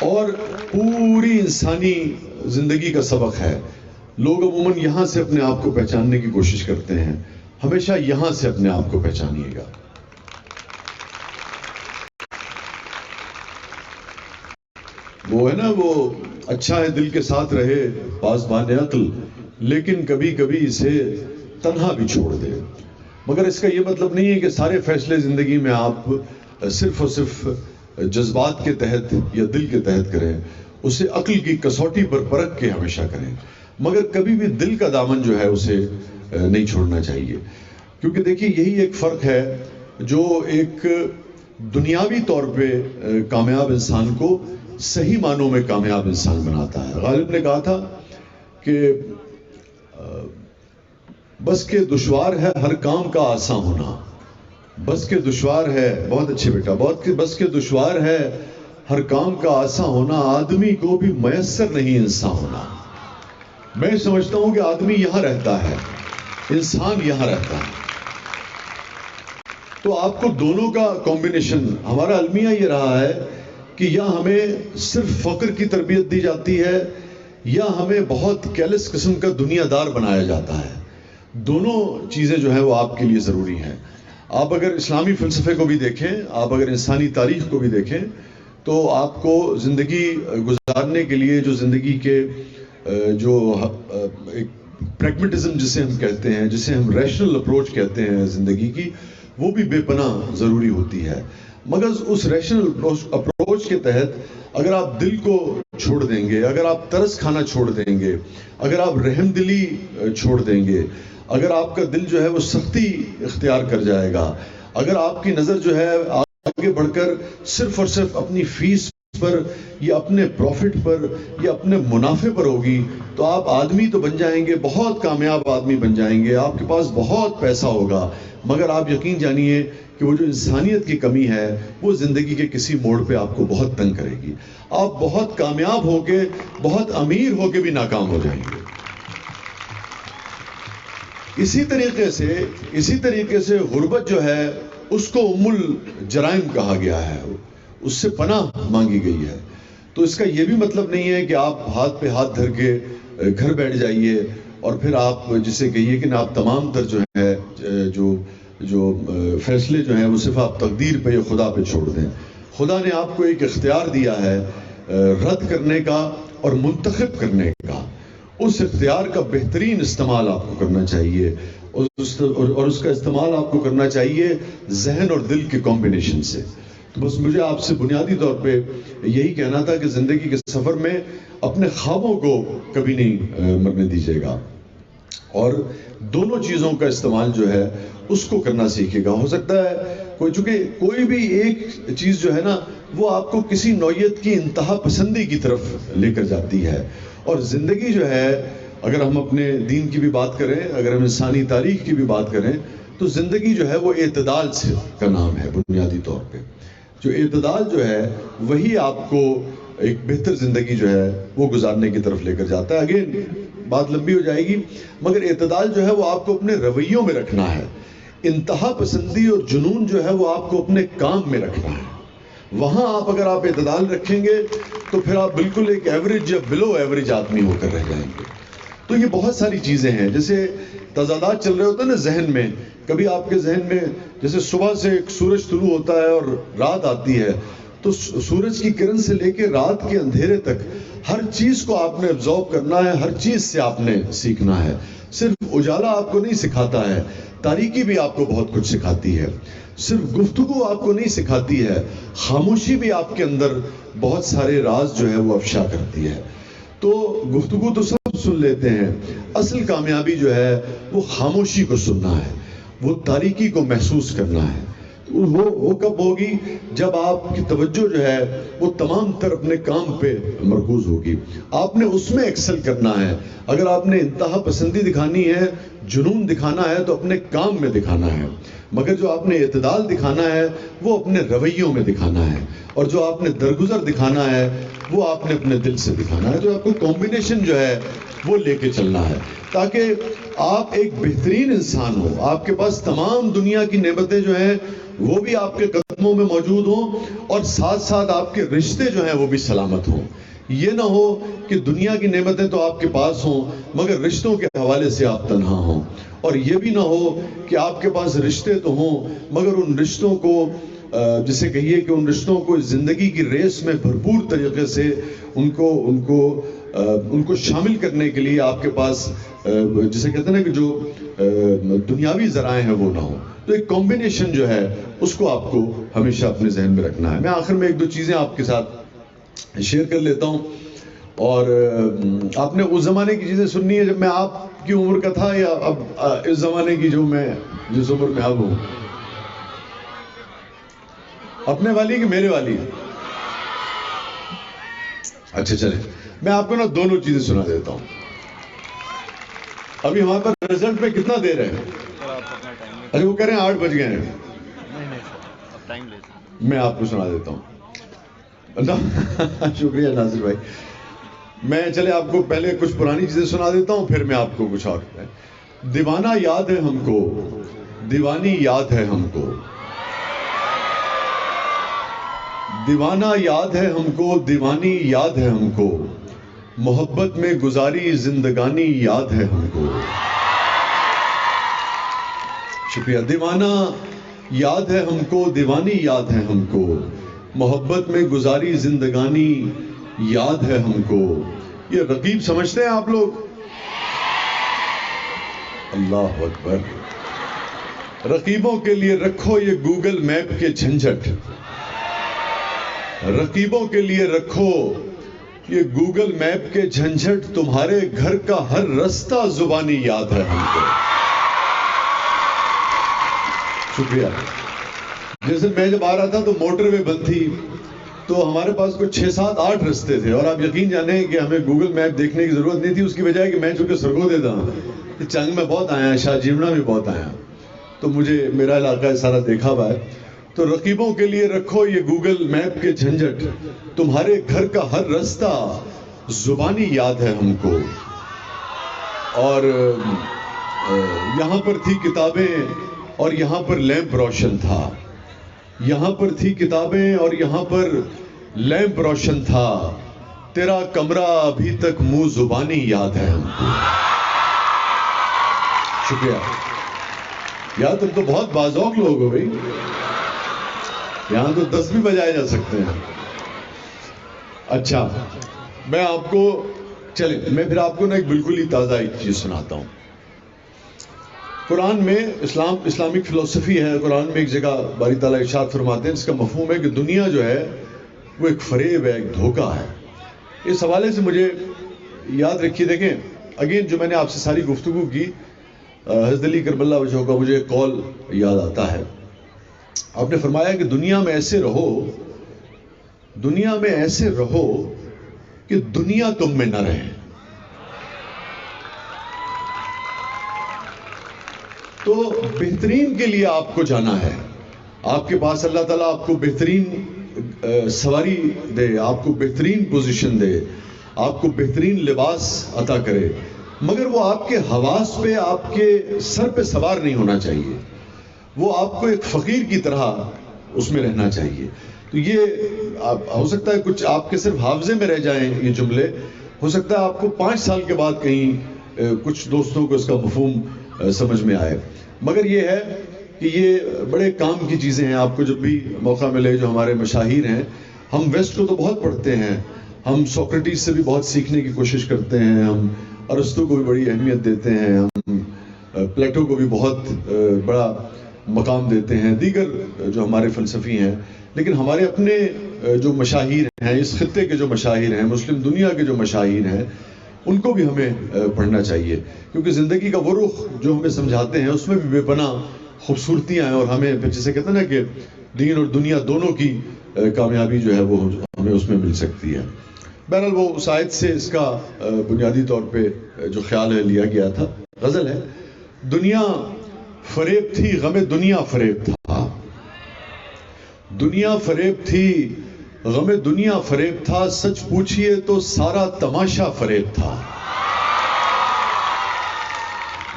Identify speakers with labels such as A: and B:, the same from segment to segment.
A: اور پوری انسانی زندگی کا سبق ہے. لوگ عموماً یہاں سے اپنے آپ کو پہچاننے کی کوشش کرتے ہیں. ہمیشہ یہاں سے اپنے آپ کو پہچانیے گا. وہ ہے نا، وہ اچھا ہے دل کے ساتھ رہے پاسبان عقل، لیکن کبھی کبھی اسے تنہا بھی چھوڑ دے. مگر اس کا یہ مطلب نہیں ہے کہ سارے فیصلے زندگی میں آپ صرف اور صرف جذبات کے تحت یا دل کے تحت کریں. اسے عقل کی کسوٹی پر پرکھ کے ہمیشہ کریں. مگر کبھی بھی دل کا دامن جو ہے اسے نہیں چھوڑنا چاہیے. کیونکہ دیکھیے یہی ایک فرق ہے جو ایک دنیاوی طور پہ کامیاب انسان کو صحیح معنوں میں کامیاب انسان بناتا ہے. غالب نے کہا تھا کہ بس کے دشوار ہے ہر کام کا آسان ہونا. بس کے دشوار ہے، بہت اچھے بیٹا، بس کے دشوار ہے ہر کام کا آسان ہونا، آدمی کو بھی میسر نہیں انسان ہونا. میں سمجھتا ہوں کہ آدمی یہاں رہتا ہے، انسان یہاں رہتا ہے. تو آپ کو دونوں کا کمبینیشن، ہمارا المیہ یہ رہا ہے کہ یا ہمیں صرف فقر کی تربیت دی جاتی ہے یا ہمیں بہت کیلس قسم کا دنیا دار بنایا جاتا ہے. دونوں چیزیں جو ہیں وہ آپ کے لیے ضروری ہیں. آپ اگر اسلامی فلسفے کو بھی دیکھیں، آپ اگر انسانی تاریخ کو بھی دیکھیں، تو آپ کو زندگی گزارنے کے لیے جو زندگی کے جو ایک پریگمیٹزم جسے ہم کہتے ہیں، جسے ہم ریشنل اپروچ کہتے ہیں زندگی کی، وہ بھی بے پناہ ضروری ہوتی ہے. مگر اس ریشنل اپروچ کے تحت اگر آپ دل کو چھوڑ دیں گے، اگر آپ ترس کھانا چھوڑ دیں گے، اگر آپ رحم دلی چھوڑ دیں گے، اگر آپ کا دل جو ہے وہ سختی اختیار کر جائے گا، اگر آپ کی نظر جو ہے آگے بڑھ کر صرف اور صرف اپنی فیس پر یا اپنے پروفٹ پر یا اپنے منافع پر ہوگی، تو آپ آدمی تو بن جائیں گے، بہت کامیاب آدمی بن جائیں گے، آپ کے پاس بہت پیسہ ہوگا، مگر آپ یقین جانیے کہ وہ جو انسانیت کی کمی ہے وہ زندگی کے کسی موڑ پہ آپ کو بہت تنگ کرے گی. آپ بہت کامیاب ہو کے، بہت امیر ہو کے بھی ناکام ہو جائیں گے. اسی طریقے سے غربت جو ہے اس کو ام الجرائم کہا گیا ہے، اس سے پناہ مانگی گئی ہے. تو اس کا یہ بھی مطلب نہیں ہے کہ آپ ہاتھ پہ ہاتھ دھر کے گھر بیٹھ جائیے اور پھر آپ جسے کہیے کہ آپ تمام تر جو ہے جو فیصلے جو ہیں وہ صرف آپ تقدیر پہ یا خدا پہ چھوڑ دیں. خدا نے آپ کو ایک اختیار دیا ہے رد کرنے کا اور منتخب کرنے کا. اس اختیار کا بہترین استعمال آپ کو کرنا چاہیے اور اس کا استعمال آپ کو کرنا چاہیے ذہن اور دل کے کمبینیشن سے. تو بس مجھے آپ سے بنیادی طور پہ یہی کہنا تھا کہ زندگی کے سفر میں اپنے خوابوں کو کبھی نہیں مرنے دیجیے گا اور دونوں چیزوں کا استعمال جو ہے اس کو کرنا سیکھے گا. ہو سکتا ہے چونکہ کوئی بھی ایک چیز جو ہے نا وہ آپ کو کسی نوعیت کی انتہا پسندی کی طرف لے کر جاتی ہے. اور زندگی جو ہے، اگر ہم اپنے دین کی بھی بات کریں، اگر ہم انسانی تاریخ کی بھی بات کریں، تو زندگی جو ہے وہ اعتدال سے کا نام ہے. بنیادی طور پہ جو اعتدال جو ہے وہی آپ کو ایک بہتر زندگی جو ہے وہ گزارنے کی طرف لے کر جاتا ہے. اگین بات لمبی ہو جائے گی، مگر اعتدال جو ہے وہ آپ کو اپنے رویوں میں رکھنا ہے. انتہا پسندی اور جنون جو ہے وہ آپ کو اپنے کام میں رکھنا ہے. وہاں اگر آپ اعتدال رکھیں گے تو پھر آپ بالکل ایک ایوریج یا بلو ایوریج آدمی ہو کر رہ جائیں گے. تو یہ بہت ساری چیزیں ہیں، جیسے تضادات چل رہے ہوتے ہیں نا ذہن میں. کبھی آپ کے ذہن میں جیسے صبح سے ایک سورج طلوع ہوتا ہے اور رات آتی ہے، تو سورج کی کرن سے لے کے رات کے اندھیرے تک ہر چیز کو آپ نے ابزارو کرنا ہے، ہر چیز سے آپ نے سیکھنا ہے. صرف اجالا آپ کو نہیں سکھاتا ہے، تاریکی بھی آپ کو بہت کچھ سکھاتی ہے. صرف گفتگو آپ کو نہیں سکھاتی ہے، خاموشی بھی آپ کے اندر بہت سارے راز جو ہے وہ افشا کرتی ہے. تو گفتگو تو سب سن لیتے ہیں، اصل کامیابی جو ہے وہ خاموشی کو سننا ہے، وہ تاریکی کو محسوس کرنا ہے. وہ کب ہوگی؟ جب آپ کی توجہ جو ہے وہ تمام تر اپنے کام پہ مرکوز ہوگی. آپ نے اس میں ایکسل کرنا ہے. اگر آپ نے انتہا پسندی دکھانی ہے جنون دکھانا ہے تو اپنے کام میں دکھانا ہے، مگر جو آپ نے اعتدال دکھانا ہے وہ اپنے رویوں میں دکھانا ہے، اور جو آپ نے درگزر دکھانا ہے وہ آپ نے اپنے دل سے دکھانا ہے۔ تو آپ کو کمبینیشن جو ہے وہ لے کے چلنا ہے تاکہ آپ ایک بہترین انسان ہو، آپ کے پاس تمام دنیا کی نعمتیں جو ہیں وہ بھی آپ کے قدموں میں موجود ہوں، اور ساتھ ساتھ آپ کے رشتے جو ہیں وہ بھی سلامت ہوں۔ یہ نہ ہو کہ دنیا کی نعمتیں تو آپ کے پاس ہوں مگر رشتوں کے حوالے سے آپ تنہا ہوں، اور یہ بھی نہ ہو کہ آپ کے پاس رشتے تو ہوں مگر ان رشتوں کو جسے کہیے کہ ان رشتوں کو زندگی کی ریس میں بھرپور طریقے سے ان کو شامل کرنے کے لیے آپ کے پاس جسے کہتے ہیں نا کہ جو دنیاوی ذرائع ہیں وہ نہ ہوں۔ تو ایک کمبینیشن جو ہے اس کو آپ کو ہمیشہ اپنے ذہن میں رکھنا ہے۔ میں آخر میں ایک دو چیزیں آپ کے ساتھ شیئر کر لیتا ہوں، اور آپ نے اس زمانے کی چیزیں سننی ہے جب میں آپ کی عمر کا تھا، یا اب اس زمانے کی جو میں جس عمر میں اب ہوں؟ اپنے والی کہ میرے والی؟ اچھا چلے، میں آپ کو نا دونوں چیزیں سنا دیتا ہوں۔ ابھی ہمارے پاس رزلٹ میں کتنا دیر ہے؟ ارے وہ کہہ رہے ہیں 8 بج گئے ہیں۔ میں آپ کو سنا دیتا ہوں۔ شکریہ ناصر بھائی۔ میں چلے آپ کو پہلے کچھ پرانی چیزیں سنا دیتا ہوں، پھر میں آپ کو کچھ اور۔ دیوانہ یاد ہے ہم کو، دیوانی یاد ہے ہم کو، دیوانہ یاد ہے ہم کو، دیوانی یاد ہے ہم کو، محبت میں گزاری زندگانی یاد ہے ہم کو۔ شکریہ۔ دیوانہ یاد ہے ہم کو، دیوانی یاد ہے ہم کو، محبت میں گزاری زندگانی یاد ہے ہم کو۔ یہ رقیب سمجھتے ہیں آپ لوگ؟ اللہ اکبر۔ رقیبوں کے لیے رکھو یہ گوگل میپ کے جھنجھٹ، رقیبوں کے لیے رکھو یہ گوگل میپ کے جھنجھٹ، تمہارے گھر کا ہر رستہ زبانی یاد ہے ہم کو۔ شکریہ۔ جیسے میں جب آ رہا تھا تو موٹر وے بند تھی، تو ہمارے پاس کوئی 6 7 8 رستے تھے، اور آپ یقین جانیں کہ ہمیں گوگل میپ دیکھنے کی ضرورت نہیں تھی، اس کی بجائے کہ میں چونکہ سرگودے تھا، چنگ میں بہت آیا، شاہ جیمنا بھی بہت آیا، تو مجھے میرا علاقہ سارا دیکھا ہوا ہے۔ تو رقیبوں کے لیے رکھو یہ گوگل میپ کے جھنجھٹ، تمہارے گھر کا ہر رستہ زبانی یاد ہے ہم کو۔ اور یہاں پر تھی کتابیں اور یہاں پر لیمپ روشن تھا، یہاں پر تھی کتابیں اور یہاں پر لیمپ روشن تھا، تیرا کمرہ ابھی تک منہ زبانی یاد ہے ہم کو۔ شکریہ یار، تم تو بہت باذوق لوگ ہو بھائی، یہاں تو 10 بھی بجائے جا سکتے ہیں۔ اچھا، میں آپ کو میں پھر آپ کو نا ایک بالکل ہی تازہ ایک چیز سناتا ہوں۔ قرآن میں اسلامک فلسفی ہے، قرآن میں ایک جگہ باری تعالیٰ ارشاد فرماتے ہیں، جس کا مفہوم ہے کہ دنیا جو ہے وہ ایک فریب ہے، ایک دھوکہ ہے۔ اس حوالے سے مجھے یاد رکھیے، دیکھیں اگین جو میں نے آپ سے ساری گفتگو کی، حضرت علی کرم اللہ وجہہ کا مجھے ایک قول یاد آتا ہے۔ آپ نے فرمایا کہ دنیا میں ایسے رہو، دنیا میں ایسے رہو کہ دنیا تم میں نہ رہے۔ تو بہترین کے لیے آپ کو جانا ہے، آپ کے پاس اللہ تعالیٰ آپ کو بہترین سواری دے، آپ کو بہترین پوزیشن دے، آپ کو بہترین لباس عطا کرے، مگر وہ آپ کے حواس پہ، آپ کے سر پہ سوار نہیں ہونا چاہیے، وہ آپ کو ایک فقیر کی طرح اس میں رہنا چاہیے۔ تو یہ ہو سکتا ہے کچھ آپ کے صرف حافظے میں رہ جائیں یہ جملے، ہو سکتا ہے آپ کو 5 سال کے بعد کہیں کچھ دوستوں کو اس کا مفہوم سمجھ میں آئے، مگر یہ ہے کہ یہ بڑے کام کی چیزیں ہیں۔ آپ کو جب بھی موقع ملے، جو ہمارے مشاہیر ہیں، ہم ویسٹ کو تو بہت پڑھتے ہیں، ہم سوکریٹس سے بھی بہت سیکھنے کی کوشش کرتے ہیں، ہم ارسطو کو بھی بڑی اہمیت دیتے ہیں، ہم پلیٹو کو بھی بہت بڑا مقام دیتے ہیں، دیگر جو ہمارے فلسفی ہیں، لیکن ہمارے اپنے جو مشاہیر ہیں، اس خطے کے جو مشاہیر ہیں، مسلم دنیا کے جو مشاہیر ہیں، ان کو بھی ہمیں پڑھنا چاہیے، کیونکہ زندگی کا وہ رخ جو ہمیں سمجھاتے ہیں اس میں بھی بے پناہ خوبصورتیاں ہیں، اور ہمیں پھر جسے کہتے ہیں نا کہ دین اور دنیا دونوں کی کامیابی جو ہے وہ ہمیں اس میں مل سکتی ہے۔ بہرحال وہ اس آیت سے اس کا بنیادی طور پہ جو خیال ہے لیا گیا تھا، غزل ہے، دنیا فریب تھی غم دنیا فریب تھا، دنیا فریب تھی غم دنیا فریب تھا، سچ پوچھئے تو سارا تماشا فریب تھا.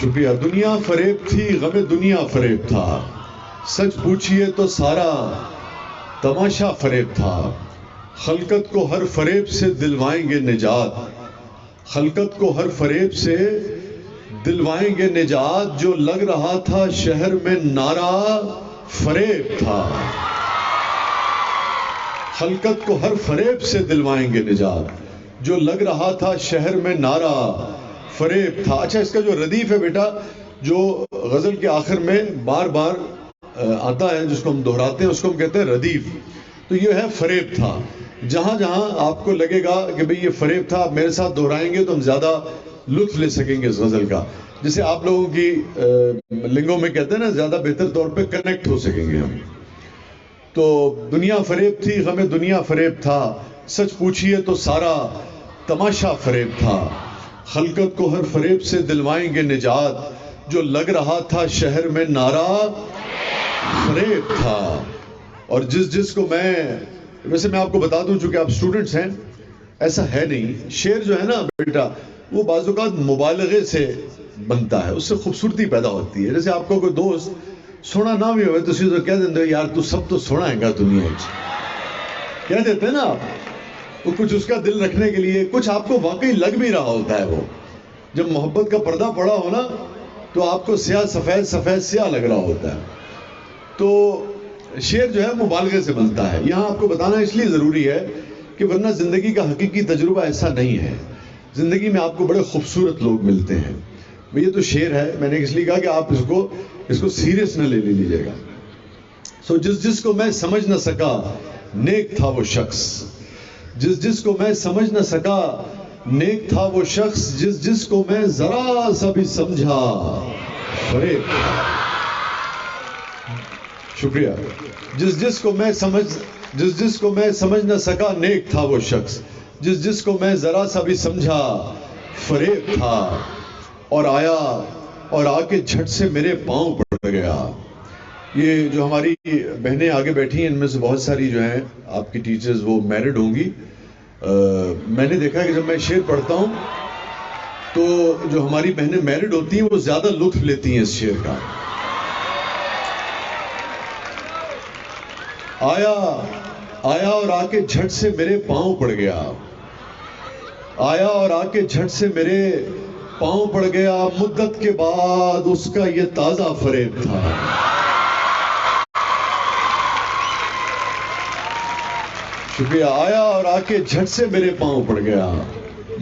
A: شکریہ. دنیا فریب تھی غم دنیا فریب تھا، سچ پوچھئے تو سارا تماشا فریب تھا. خلقت کو ہر فریب سے دلوائیں گے نجات، خلقت کو ہر فریب سے دلوائیں گے نجات، جو لگ رہا تھا شہر میں نعرہ فریب تھا. خلقت کو ہر فریب سے دلوائیں گے نجات، جو لگ رہا تھا شہر میں نعرہ فریب تھا. اچھا، اس کا جو ردیف ہے بیٹا، جو غزل کے آخر میں بار بار آتا ہے، جس کو ہم دہراتے ہیں، اس کو ہم کہتے ہیں ردیف. تو یہ ہے فریب تھا. جہاں جہاں آپ کو لگے گا کہ بھئی یہ فریب تھا، آپ میرے ساتھ دہرائیں گے تو ہم زیادہ لطف لے سکیں گے اس غزل کا. جسے آپ لوگوں کی لنگوں میں کہتے ہیں نا، زیادہ بہتر طور پہ کنیکٹ ہو سکیں گے ہم. تو دنیا فریب تھی غم دنیا فریب تھا، سچ پوچھئے تو سارا تماشا فریب تھا. خلقت کو ہر فریب سے دلوائیں گے نجات، جو لگ رہا تھا شہر میں نعرہ فریب تھا. اور جس کو ویسے میں آپ کو بتا دوں، چونکہ آپ اسٹوڈنٹس ہیں، ایسا ہے نہیں. شعر جو ہے نا بیٹا، وہ بعض اوقات مبالغے سے بنتا ہے، اس سے خوبصورتی پیدا ہوتی ہے. جیسے آپ کو کوئی دوست سونا نہ بھی ہوئے تو اسی تو کہہ دیتے یار تو سب تو سونا ہے گا دنیا کہہ دیتے ہیں نا آپ. وہ کچھ اس کا دل رکھنے کے لیے، کچھ آپ کو واقعی لگ بھی رہا ہوتا ہے. وہ جب محبت کا پردہ پڑا ہو نا، تو آپ کو سیاہ سفید سفید سیاہ لگ رہا ہوتا ہے. تو شعر جو ہے مبالغے سے بنتا ہے. یہاں آپ کو بتانا اس لیے ضروری ہے کہ ورنہ زندگی کا حقیقی تجربہ ایسا نہیں ہے. زندگی میں آپ کو بڑے خوبصورت لوگ ملتے ہیں. یہ تو شعر ہے، میں نے اس لیے کہا کہ آپ اس کو سیریس نہ لے لیجیے گا. سو جس کو میں سمجھ نہ سکا نیک تھا وہ شخص، جس کو میں سمجھ نہ سکا نیک تھا وہ شخص، جس کو میں ذرا سا بھی سمجھا فریب تھا. شکریہ. جس کو میں سمجھ نہ سکا نیک تھا وہ شخص، جس کو میں ذرا سا بھی سمجھا فریب تھا. اور آیا اور آ کے جھٹ سے میرے پاؤں پڑ گیا. یہ جو ہماری بہنیں آگے بیٹھی ہیں، ان میں سے بہت ساری جو ہیں آپ کی ٹیچرز، وہ میرڈ ہوں گی. میں نے دیکھا کہ جب میں شعر پڑھتا ہوں تو جو ہماری بہنیں میرڈ ہوتی ہیں وہ زیادہ لطف لیتی ہیں اس شعر کا. آیا اور آ کے جھٹ سے میرے پاؤں پڑ گیا، آیا اور آ کے جھٹ سے میرے پاؤں پڑ گیا، مدت کے بعد اس کا یہ تازہ فریب تھا. شکریہ. آیا اور آ کے جھٹ سے میرے پاؤں پڑ گیا،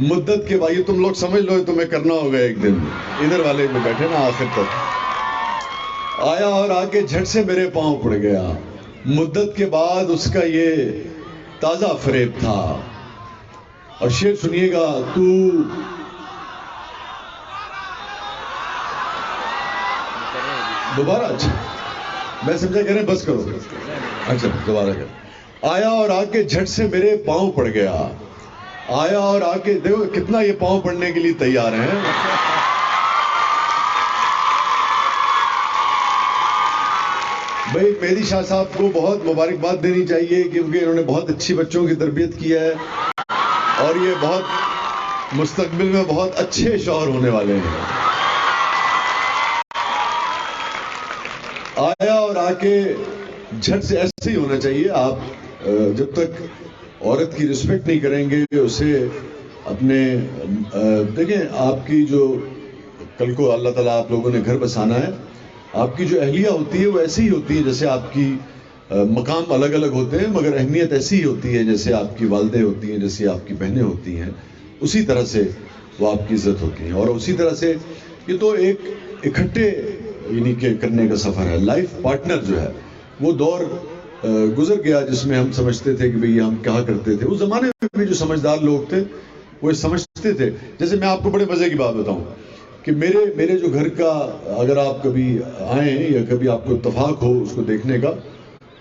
A: مدت کے بعد. یہ تم لوگ سمجھ لو، یہ تمہیں کرنا ہوگا ایک دن. ادھر والے میں بیٹھے نا آخر تک. آیا اور آ کے جھٹ سے میرے پاؤں پڑ گیا، مدت کے بعد اس کا یہ تازہ فریب تھا. اور شعر سنیے گا. تو دوبارہ، اچھا میں سمجھا کہہ رہے ہیں بس کرو. اچھا دوبارہ کر. آیا اور آ کے جھٹ سے میرے پاؤں پڑ گیا، آیا اور آ کے، دیکھو کتنا یہ پاؤں پڑنے کے لیے تیار ہیں. بھائی مہدی شاہ صاحب کو بہت مبارکباد دینی چاہیے، کیونکہ انہوں نے بہت اچھی بچوں کی تربیت کی ہے اور یہ بہت مستقبل میں بہت اچھے شوہر ہونے والے ہیں. آیا اور آ کے جھٹ سے، ایسے ہی ہونا چاہیے. آپ جب تک عورت کی رسپیکٹ نہیں کریں گے، اسے اپنے دیکھیں آپ کی جو کل کو اللہ تعالیٰ آپ لوگوں نے گھر بسانا ہے، آپ کی جو اہلیہ ہوتی ہے وہ ایسی ہی ہوتی ہے جیسے آپ کی مقام الگ الگ ہوتے ہیں، مگر اہمیت ایسی ہی ہوتی ہے جیسے آپ کی والدیں ہوتی ہیں، جیسے آپ کی بہنیں ہوتی ہیں. اسی طرح سے وہ آپ کی عزت ہوتی ہیں. اور اسی طرح سے یہ تو ایک اکٹھے یعنی کہ کرنے کا سفر ہے. لائف پارٹنر جو ہے وہ دور گزر گیا جس میں ہم سمجھتے تھے کہ بھئی ہم کیا کرتے تھے. اس زمانے میں بھی جو سمجھدار لوگ تھے وہ سمجھتے تھے. جیسے میں آپ کو بڑے مزے کی بات بتاؤں کہ میرے جو گھر کا، اگر آپ کبھی آئیں یا کبھی آپ کو اتفاق ہو اس کو دیکھنے کا،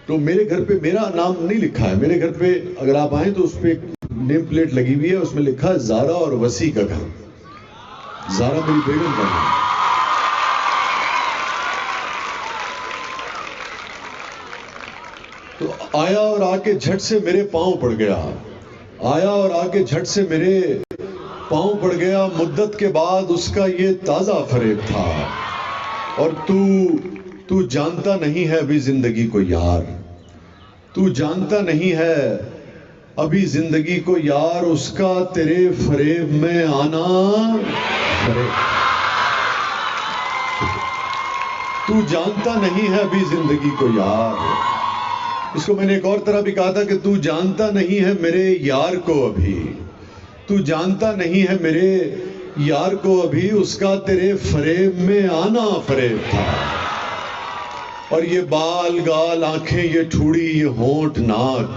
A: تو میرے گھر پہ میرا نام نہیں لکھا ہے. میرے گھر پہ اگر آپ آئیں تو اس پہ ایک نیم پلیٹ لگی ہوئی ہے، اس میں لکھا ہے زارا اور وسیع کا گھر. زارا میری بیگم کا نام. آیا اور آ کے جھٹ سے میرے پاؤں پڑ گیا، آیا اور آ کے جھٹ سے میرے پاؤں پڑ گیا، مدت کے بعد اس کا یہ تازہ فریب تھا، اور تو جانتا نہیں ہے ابھی زندگی کو یار، تو جانتا نہیں ہے ابھی زندگی کو یار، اس کا تیرے فریب میں آنا فریب، تو جانتا نہیں ہے ابھی زندگی کو یار۔ اس کو میں نے ایک اور طرح بھی کہا تھا کہ تو جانتا نہیں ہے میرے یار کو ابھی، تو جانتا نہیں ہے میرے یار کو ابھی، اس کا تیرے فریب میں آنا فریب تھا، اور یہ بال گال آنکھیں یہ ٹھوڑی یہ ہونٹ ناک،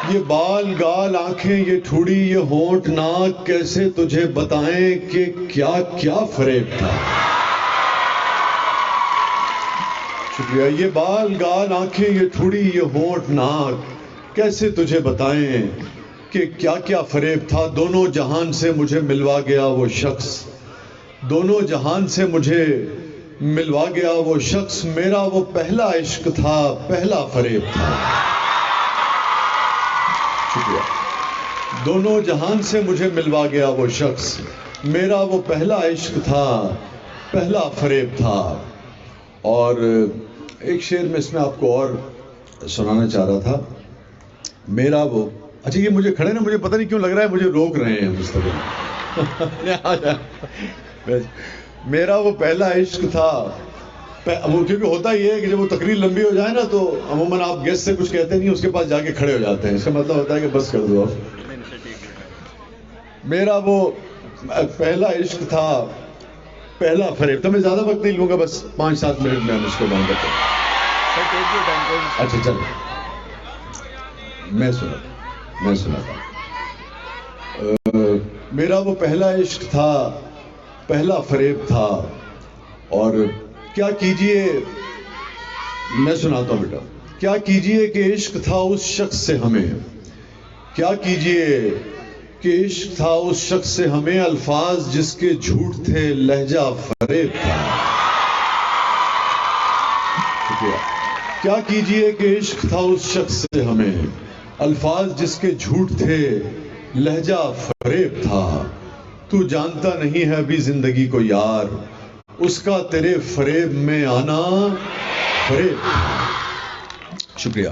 A: یہ بال گال آنکھیں یہ ٹھوڑی یہ ہونٹ ناک، کیسے تجھے بتائیں کہ کیا کیا فریب تھا۔ شکریہ۔ یہ بال گال آنکھیں یہ ٹھوڑی یہ ہونٹ ناک، کیسے تجھے بتائیں کہ کیا کیا فریب تھا۔ دونوں جہان سے مجھے ملوا گیا وہ شخص، دونوں جہان سے مجھے ملوا گیا وہ شخص، میرا وہ پہلا عشق تھا پہلا فریب تھا۔ شکریہ۔ دونوں جہان سے مجھے ملوا گیا وہ شخص، میرا وہ پہلا عشق تھا پہلا فریب تھا۔ اور ایک شعر میں اس میں آپ کو اور سنانا چاہ رہا تھا، میرا وہ، اچھا یہ مجھے کھڑے نا، مجھے پتہ نہیں کیوں لگ رہا ہے مجھے روک رہے ہیں مستقبل۔ میرا وہ پہلا عشق تھا، وہ کیونکہ ہوتا یہ ہے کہ جب وہ تقریر لمبی ہو جائے نا تو عموماً آپ گیسٹ سے کچھ کہتے نہیں، اس کے پاس جا کے کھڑے ہو جاتے ہیں، اس کا مطلب ہوتا ہے کہ بس کر دو آپ۔ میرا وہ پہلا عشق تھا پہلا فریب تھا۔ میں زیادہ وقت نہیں لوں گا، بس 5-7 منٹ میں ہم اس کو ڈاؤن کرتے ہیں۔ اچھا چلو میں سناتا ہوں۔ میرا وہ پہلا عشق تھا پہلا فریب تھا، اور کیا کیجئے، میں سناتا ہوں بیٹا، کیا کیجئے کہ عشق تھا اس شخص سے ہمیں، کیا کیجئے کہ عشق تھا اس شخص سے ہمیں، الفاظ جس کے جھوٹ تھے لہجہ فریب تھا۔ کیا کیجئے کہ عشق تھا اس شخص سے ہمیں، الفاظ جس کے جھوٹ تھے لہجہ فریب تھا، تو جانتا نہیں ہے ابھی زندگی کو یار، اس کا تیرے فریب میں آنا فریب تھا۔ شکریہ۔